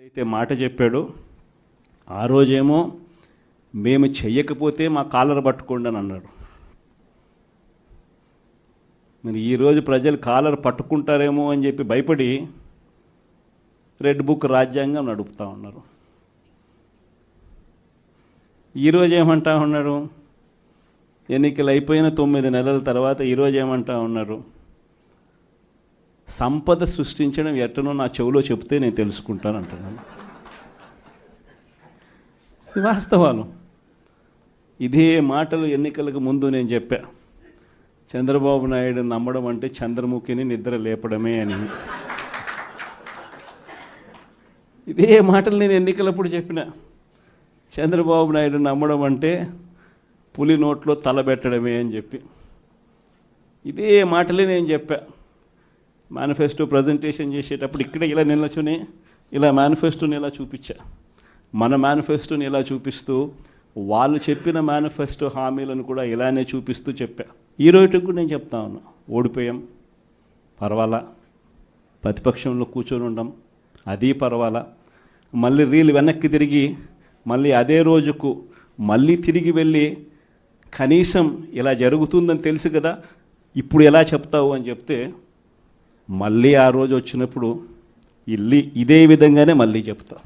ఏదైతే మాట చెప్పాడో ఆ రోజేమో మేము చెయ్యకపోతే మా కాలర్ పట్టుకోండి అని అన్నాడు. మరి ఈరోజు ప్రజలు కాలర్ పట్టుకుంటారేమో అని చెప్పి భయపడి రెడ్ బుక్ రాజ్యాంగం నడుపుతూ ఉన్నారు. ఈరోజు ఏమంటా ఉన్నారు, ఎన్నికలు అయిపోయిన 9 నెలల తర్వాత ఈరోజు ఏమంటా ఉన్నారు, సంపద సృష్టించడం ఎట్టనో నా చెవిలో చెప్తే నేను తెలుసుకుంటాను అంటున్నాను. వాస్తవాలు. ఇదే మాటలు ఎన్నికలకు ముందు నేను చెప్పా, చంద్రబాబు నాయుడు నమ్మడం అంటే చంద్రముఖిని నిద్ర లేపడమే అని. ఇదే మాటలు నేను ఎన్నికలప్పుడు చెప్పిన, చంద్రబాబు నాయుడు నమ్మడం అంటే పులి నోట్లో తలబెట్టడమే అని చెప్పి. ఇదే మాటలే నేను చెప్పా. మేనిఫెస్టో ప్రజెంటేషన్ చేసేటప్పుడు ఇక్కడ ఇలా నిలచుని ఇలా మేనిఫెస్టోని ఇలా చూపించా. మన మేనిఫెస్టోని ఇలా చూపిస్తూ వాళ్ళు చెప్పిన మేనిఫెస్టో హామీలను కూడా ఇలానే చూపిస్తూ చెప్పా. ఈ రోజుకి కూడా నేను చెప్తా ఉన్నా, ఓడిపోయాం పర్వాలా, ప్రతిపక్షంలో కూర్చొని ఉండం అది పర్వాలా, మళ్ళీ రీల్ వెనక్కి తిరిగి మళ్ళీ అదే రోజుకు మళ్ళీ తిరిగి వెళ్ళి కనీసం ఇలా జరుగుతుందని తెలుసు కదా ఇప్పుడు ఎలా చెప్తావు అని చెప్తే మళ్ళీ ఆ రోజు వచ్చినప్పుడు ఇదే విధంగానే మళ్ళీ చెప్తా.